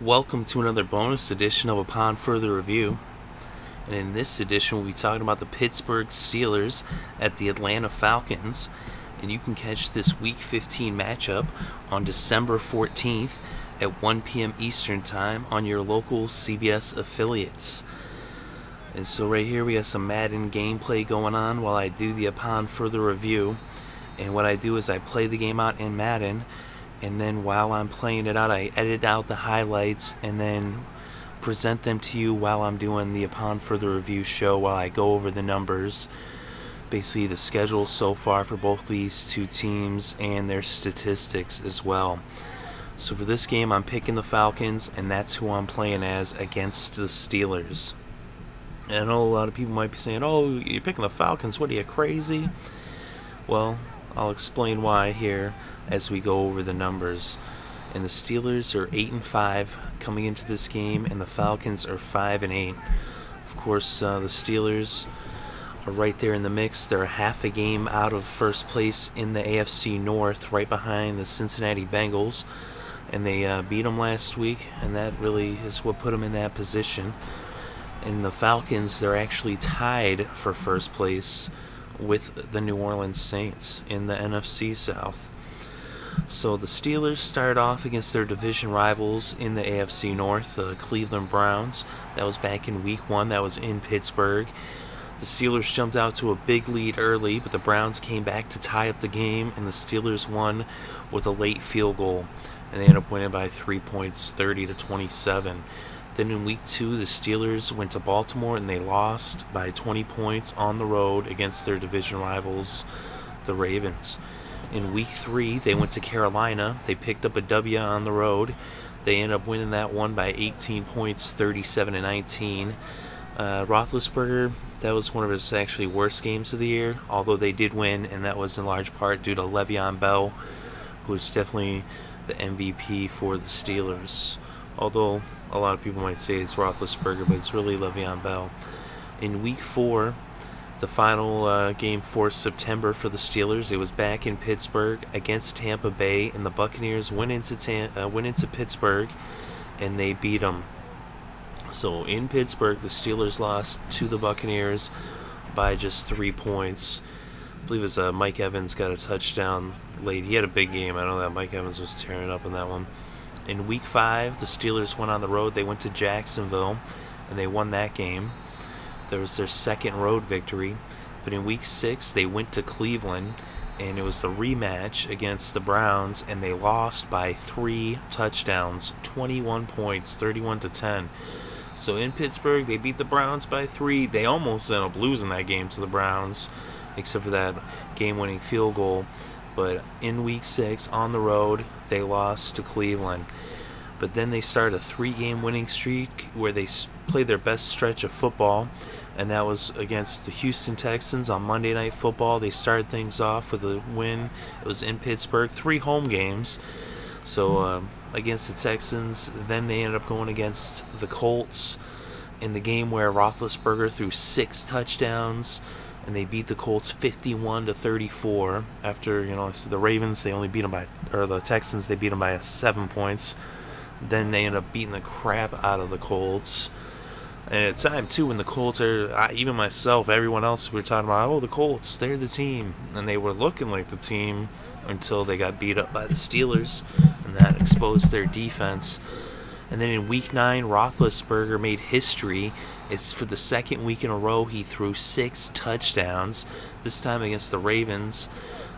Welcome to another bonus edition of Upon Further Review. And in this edition, we'll be talking about the Pittsburgh Steelers at the Atlanta Falcons. And you can catch this Week 15 matchup on December 14th at 1 p.m. Eastern Time on your local CBS affiliates. And so right here we have some Madden gameplay going on while I do the Upon Further Review. And what I do is I play the game out in Madden, and then while I'm playing it out, I edit out the highlights and then present them to you while I'm doing the Upon Further Review show, while I go over the numbers, basically the schedule so far for both these two teams and their statistics as well. So for this game, I'm picking the Falcons, and that's who I'm playing as against the Steelers. And I know a lot of people might be saying, oh, you're picking the Falcons, what are you, crazy? Well, I'll explain why here as we go over the numbers. And the Steelers are 8-5 coming into this game, and the Falcons are 5-8. Of course, the Steelers are right there in the mix. They're half a game out of first place in the AFC North, right behind the Cincinnati Bengals, and they beat them last week, and that really is what put them in that position. And the Falcons, they're actually tied for first place with the New Orleans Saints in the NFC South. So the Steelers start off against their division rivals in the AFC North, the Cleveland Browns. That was back in Week 1. That was in Pittsburgh. The Steelers jumped out to a big lead early, but the Browns came back to tie up the game, and the Steelers won with a late field goal, and they ended up winning by 3 points, 30-27. Then in Week 2, the Steelers went to Baltimore, and they lost by 20 points on the road against their division rivals, the Ravens. In Week 3, they went to Carolina. They picked up a W on the road. They ended up winning that one by 18 points, 37-19. Roethlisberger, that was one of his actually worst games of the year, although they did win, and that was in large part due to Le'Veon Bell, who is definitely the MVP for the Steelers. Although a lot of people might say it's Roethlisberger, but it's really Le'Veon Bell. In Week 4, the final game for September for the Steelers, it was back in Pittsburgh against Tampa Bay, and the Buccaneers went into Pittsburgh, and they beat them. So in Pittsburgh, the Steelers lost to the Buccaneers by just 3 points. I believe it was Mike Evans got a touchdown late. He had a big game. I know that Mike Evans was tearing up in that one. In Week 5, the Steelers went on the road. They went to Jacksonville, and they won that game. That was their second road victory. But in Week 6, they went to Cleveland, and it was the rematch against the Browns, and they lost by 3 touchdowns, 21 points, 31-10. So in Pittsburgh, they beat the Browns by 3. They almost ended up losing that game to the Browns, except for that game-winning field goal. But in Week 6, on the road, they lost to Cleveland. But then they started a 3-game winning streak where they played their best stretch of football, and that was against the Houston Texans on Monday Night Football. They started things off with a win. It was in Pittsburgh, 3 home games. So against the Texans, then they ended up going against the Colts in the game where Roethlisberger threw 6 touchdowns, and they beat the Colts 51-34. After, the Ravens, they only beat them by, or the Texans, they beat them by 7 points. Then they ended up beating the crap out of the Colts. And at the time, too, when the Colts are, even myself, everyone else, we were talking about, oh, the Colts, they're the team. And they were looking like the team until they got beat up by the Steelers, and that exposed their defense. And then in Week 9, Roethlisberger made history. It's for the second week in a row he threw 6 touchdowns, this time against the Ravens,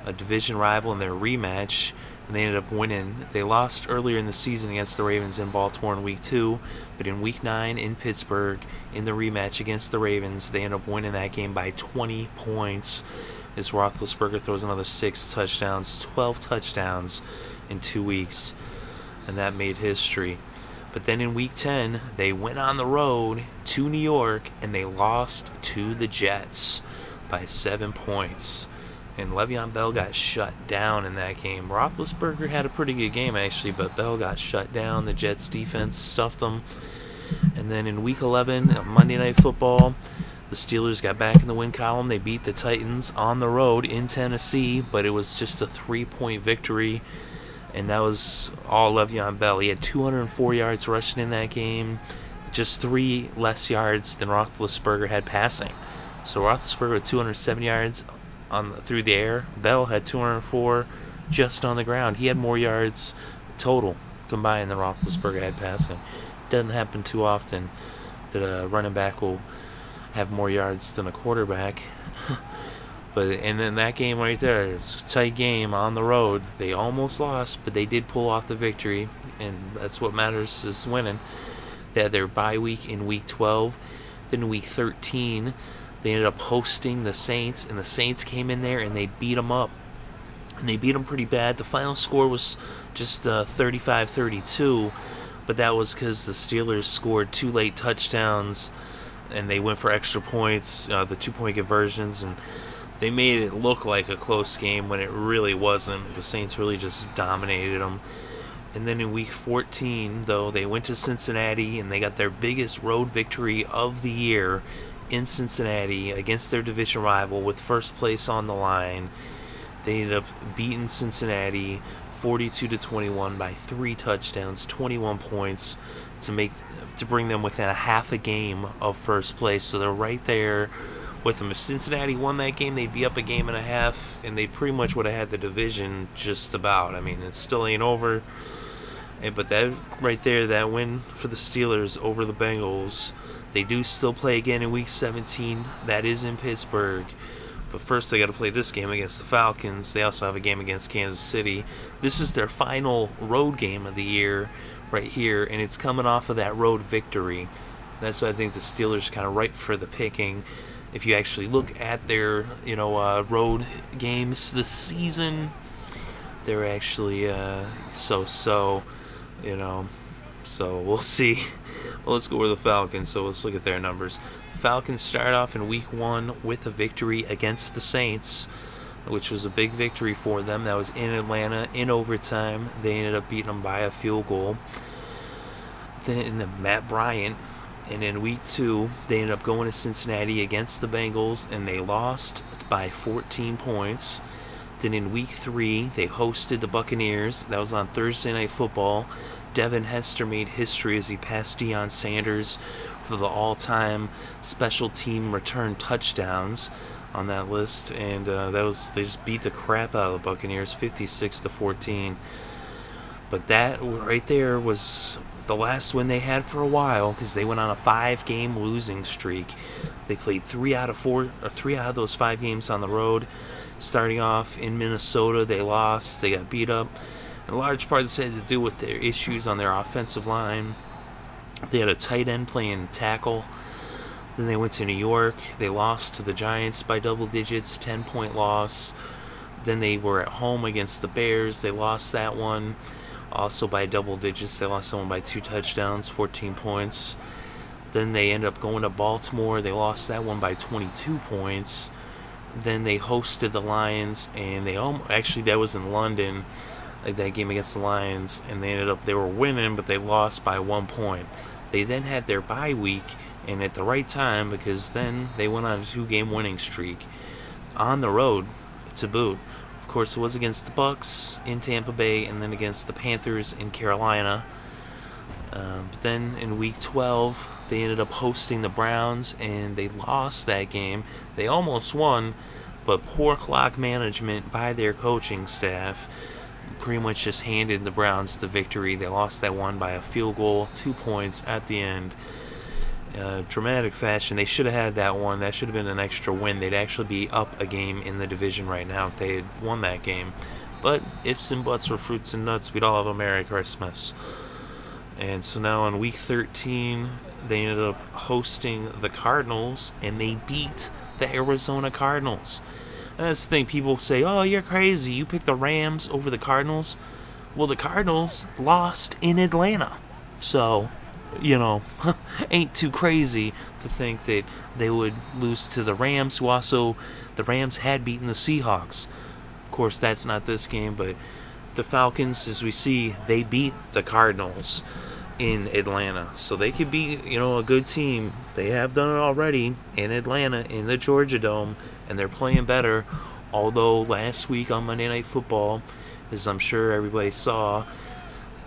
a division rival in their rematch, and they ended up winning. They lost earlier in the season against the Ravens in Baltimore in Week 2, but in Week 9 in Pittsburgh, in the rematch against the Ravens, they ended up winning that game by 20 points, as Roethlisberger throws another 6 touchdowns, 12 touchdowns in 2 weeks, and that made history. But then in Week 10, they went on the road to New York, and they lost to the Jets by 7 points. And Le'Veon Bell got shut down in that game. Roethlisberger had a pretty good game, actually, but Bell got shut down. The Jets' defense stuffed them. And then in Week 11, Monday Night Football, the Steelers got back in the win column. They beat the Titans on the road in Tennessee, but it was just a 3-point victory and that was all Le'Veon Bell. He had 204 yards rushing in that game, just 3 less yards than Roethlisberger had passing. So Roethlisberger had 207 yards through the air. Bell had 204 just on the ground. He had more yards total combined than Roethlisberger had passing. Doesn't happen too often that a running back will have more yards than a quarterback. And then that game right there, it's a tight game on the road. They almost lost, but they did pull off the victory, and that's what matters, is winning. They had their bye week in week 12. Then in week 13, they ended up hosting the Saints, and the Saints came in there and they beat them up. And they beat them pretty bad. The final score was just 35-32, but that was because the Steelers scored 2 late touchdowns, and they went for extra points, the 2-point conversions, and they made it look like a close game when it really wasn't. The Saints really just dominated them. And then in week 14, though, they went to Cincinnati, and they got their biggest road victory of the year in Cincinnati against their division rival with first place on the line. They ended up beating Cincinnati 42-21 by 3 touchdowns, 21 points to bring them within a half a game of first place. So they're right there with them. If Cincinnati won that game, they'd be up a game and a half, and they pretty much would have had the division just about. I mean, it still ain't over. But that right there, that win for the Steelers over the Bengals. They do still play again in week 17. That is in Pittsburgh. But first they got to play this game against the Falcons. They also have a game against Kansas City. This is their final road game of the year right here, and it's coming off of that road victory. That's why I think the Steelers are kind of ripe for the picking. If you actually look at their road games this season, they're actually so we'll see. Well, let's go with the Falcons. So let's look at their numbers. The Falcons start off in week 1 with a victory against the Saints, which was a big victory for them. That was in Atlanta in overtime. They ended up beating them by a field goal. Then Matt Bryant. And in week 2, they ended up going to Cincinnati against the Bengals, and they lost by 14 points. Then in week 3, they hosted the Buccaneers. That was on Thursday Night Football. Devin Hester made history as he passed Deion Sanders for the all-time special team return touchdowns on that list. And they just beat the crap out of the Buccaneers, 56-14. But that right there was the last win they had for a while, because they went on a 5-game losing streak. They played 3 out of those 5 games on the road. Starting off in Minnesota, they lost. They got beat up. And a large part of this had to do with their issues on their offensive line. They had a tight end playing tackle. Then they went to New York. They lost to the Giants by double digits, 10-point loss. Then they were at home against the Bears. They lost that one also by double digits. They lost that one by 2 touchdowns, 14 points. Then they ended up going to Baltimore. They lost that one by 22 points. Then they hosted the Lions, and that was in London, like that game against the Lions, and they were winning, but they lost by 1 point. They then had their bye week, and at the right time, because then they went on a 2-game winning streak on the road to boot. Of course, it was against the Bucs in Tampa Bay, and then against the Panthers in Carolina. But then in week 12, they ended up hosting the Browns, and they lost that game. They almost won, but poor clock management by their coaching staff pretty much just handed the Browns the victory. They lost that one by a field goal, 2 points at the end. Dramatic fashion. They should have had that one. That should have been an extra win. They'd actually be up a game in the division right now if they had won that game. But ifs and buts were fruits and nuts. We'd all have a Merry Christmas. And so now in week 13, they ended up hosting the Cardinals, and they beat the Arizona Cardinals. And that's the thing. People say, oh, you're crazy. You picked the Rams over the Cardinals. Well, the Cardinals lost in Atlanta. So, ain't too crazy to think that they would lose to the Rams, the Rams had beaten the Seahawks. Of course, that's not this game, but the Falcons, as we see, they beat the Cardinals in Atlanta. So they could be, a good team. They have done it already in Atlanta, in the Georgia Dome, and they're playing better. Although last week on Monday Night Football, as I'm sure everybody saw,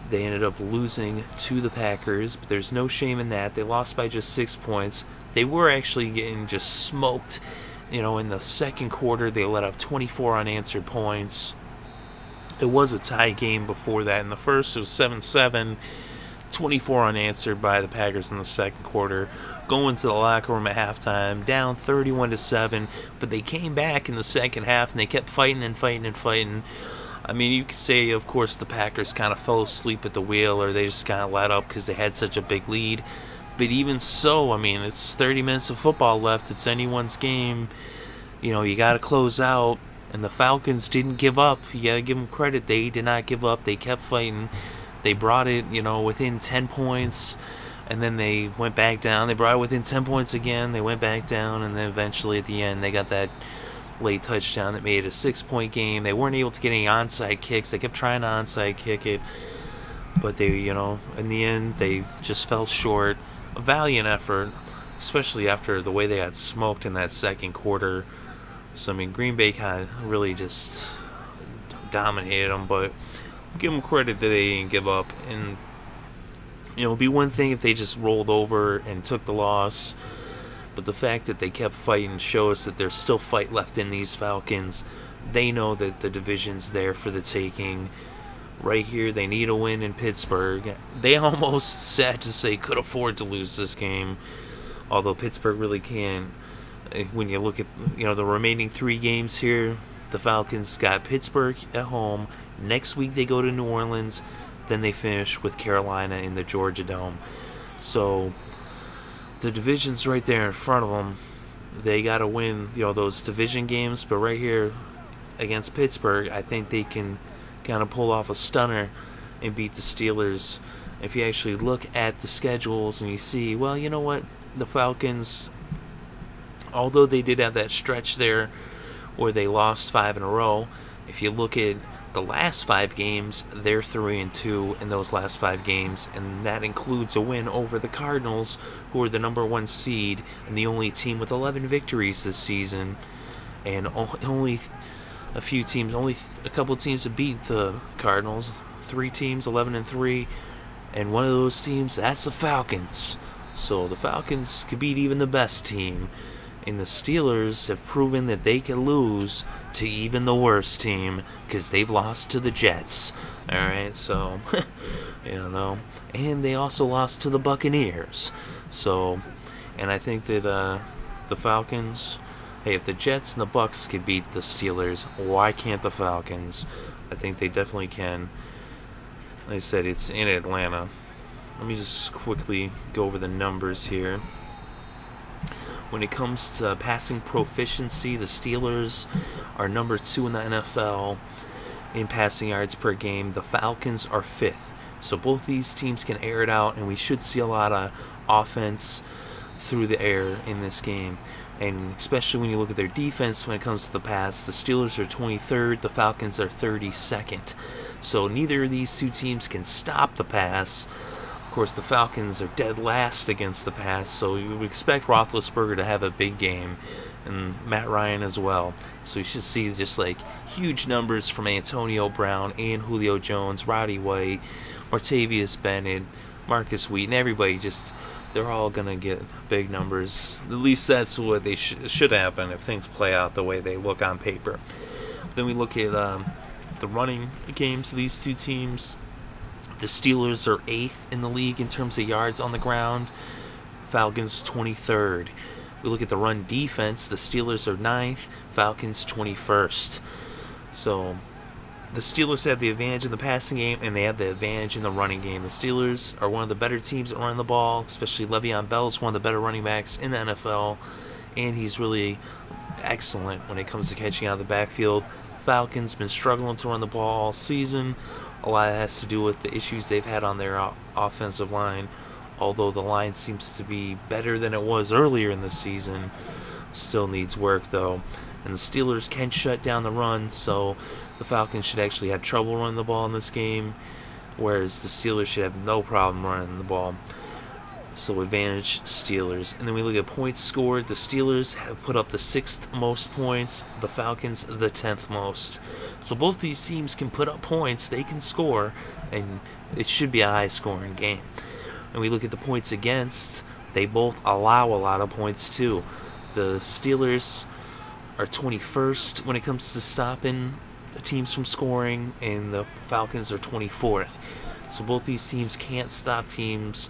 they ended up losing to the Packers, but there's no shame in that. They lost by just 6 points. They were actually getting just smoked. In the second quarter, they let up 24 unanswered points. It was a tie game before that. In the first, it was 7-7, 24 unanswered by the Packers in the second quarter. Going to the locker room at halftime, down 31-7, but they came back in the second half, and they kept fighting and fighting and fighting. I mean, you could say, of course, the Packers kind of fell asleep at the wheel, or they just kind of let up because they had such a big lead. But even so, I mean, it's 30 minutes of football left. It's anyone's game. You got to close out. And the Falcons didn't give up. You got to give them credit. They did not give up. They kept fighting. They brought it, within 10 points. And then they went back down. They brought it within 10 points again. They went back down. And then eventually at the end, they got that late touchdown that made it a 6-point game. They weren't able to get any onside kicks. They kept trying to onside kick it. But they, in the end, they just fell short. A valiant effort, especially after the way they got smoked in that second quarter. So, I mean, Green Bay kind of really just dominated them, but give them credit that they didn't give up. And, it'd be one thing if they just rolled over and took the loss, but the fact that they kept fighting shows that there's still fight left in these Falcons. They know that the division's there for the taking. Right here, they need a win in Pittsburgh. They almost, sad to say, could afford to lose this game, although Pittsburgh really can't. When you look at the remaining 3 games here, the Falcons got Pittsburgh at home. Next week they go to New Orleans. Then they finish with Carolina in the Georgia Dome. So the division's right there in front of them. They got to win those division games. But right here against Pittsburgh, I think they can kind of pull off a stunner and beat the Steelers. If you actually look at the schedules and you see, well, you know what? The Falcons, although they did have that stretch there where they lost 5 in a row, if you look at the last 5 games, they're 3-2 in those last 5 games, and that includes a win over the Cardinals, who are the number 1 seed and the only team with 11 victories this season, and only a few teams, only a couple teams have beat the Cardinals. 3 teams, 11-3, and one of those teams, that's the Falcons. So the Falcons could beat even the best team. And the Steelers have proven that they can lose to even the worst team because they've lost to the Jets. Alright, so, and they also lost to the Buccaneers. So, and I think that the Falcons, hey, if the Jets and the Bucs could beat the Steelers, why can't the Falcons? I think they definitely can. Like I said, it's in Atlanta. Let me just quickly go over the numbers here. When it comes to passing proficiency, the Steelers are number 2 in the NFL in passing yards per game. The Falcons are 5th. So both these teams can air it out, and we should see a lot of offense through the air in this game. And especially when you look at their defense when it comes to the pass, the Steelers are 23rd, the Falcons are 32nd. So neither of these 2 teams can stop the pass. Of course, the Falcons are dead last against the pass, so you would expect Roethlisberger to have a big game, and Matt Ryan as well. So you should see just like huge numbers from Antonio Brown and Julio Jones, Roddy White, Martavius Bennett, Marcus Wheaton, everybody just, they're all going to get big numbers. At least that's what they should happen if things play out the way they look on paper. Then we look at the running games of these 2 teams. The Steelers are 8th in the league in terms of yards on the ground. Falcons 23rd. We look at the run defense. The Steelers are 9th. Falcons 21st. So the Steelers have the advantage in the passing game, and they have the advantage in the running game. The Steelers are one of the better teams at running the ball, especially Le'Veon Bell is one of the better running backs in the NFL, and he's really excellent when it comes to catching out of the backfield. Falcons been struggling to run the ball all season. A lot of that has to do with the issues they've had on their offensive line, although the line seems to be better than it was earlier in the season. Still needs work, though. And the Steelers can shut down the run, so the Falcons should actually have trouble running the ball in this game, whereas the Steelers should have no problem running the ball. So advantage Steelers. And then we look at points scored. The Steelers have put up the 6th most points. The Falcons the 10th most. So both these teams can put up points. They can score. And it should be a high-scoring game. And we look at the points against. They both allow a lot of points too. The Steelers are 21st when it comes to stopping teams from scoring. And the Falcons are 24th. So both these teams can't stop teams.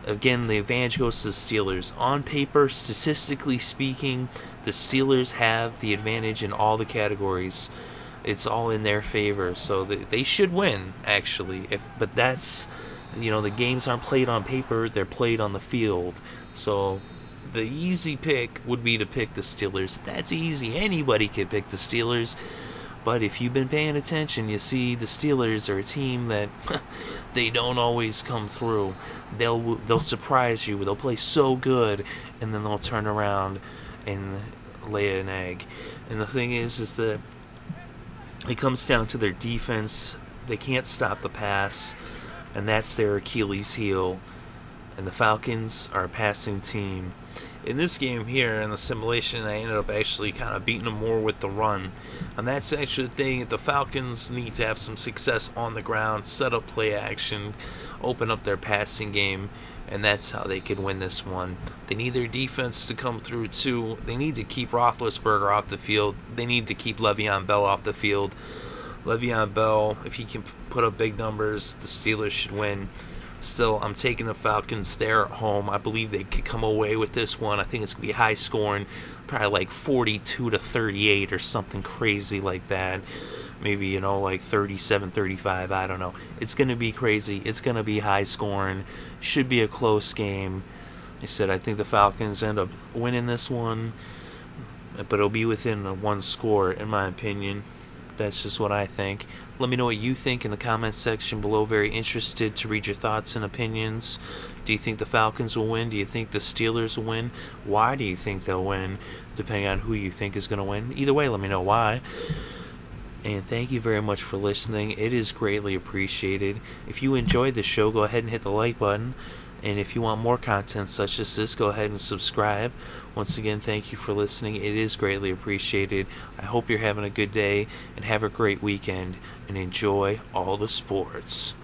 Again, the advantage goes to the Steelers. On paper, statistically speaking, the Steelers have the advantage in all the categories. It's all in their favor, so they should win, actually. But that's, the games aren't played on paper, they're played on the field. So the easy pick would be to pick the Steelers. That's easy. Anybody could pick the Steelers. But if you've been paying attention, you see the Steelers are a team that they don't always come through. They'll surprise you. They'll play so good, and then they'll turn around and lay an egg. And the thing is that it comes down to their defense. They can't stop the pass, and that's their Achilles heel. And the Falcons are a passing team. In this game here, in the simulation, I ended up actually kind of beating them more with the run. And that's actually the thing. The Falcons need to have some success on the ground, set up play action, open up their passing game, and that's how they could win this one. They need their defense to come through too. They need to keep Roethlisberger off the field. They need to keep Le'Veon Bell off the field. Le'Veon Bell, if he can put up big numbers, the Steelers should win. Still, I'm taking the Falcons there at home. I believe they could come away with this one. I think it's going to be high scoring, probably like 42-38 or something crazy like that. Maybe, like 37-35, I don't know. It's going to be crazy. It's going to be high scoring. Should be a close game. I said I think the Falcons end up winning this one, but it'll be within one score, in my opinion. That's just what I think. Let me know what you think in the comments section below. Very interested to read your thoughts and opinions. Do you think the Falcons will win? Do you think the Steelers will win? Why do you think they'll win? Depending on who you think is going to win. Either way, let me know why. And thank you very much for listening. It is greatly appreciated. If you enjoyed the show, go ahead and hit the like button. And if you want more content such as this, go ahead and subscribe. Once again, thank you for listening. It is greatly appreciated. I hope you're having a good day and have a great weekend and enjoy all the sports.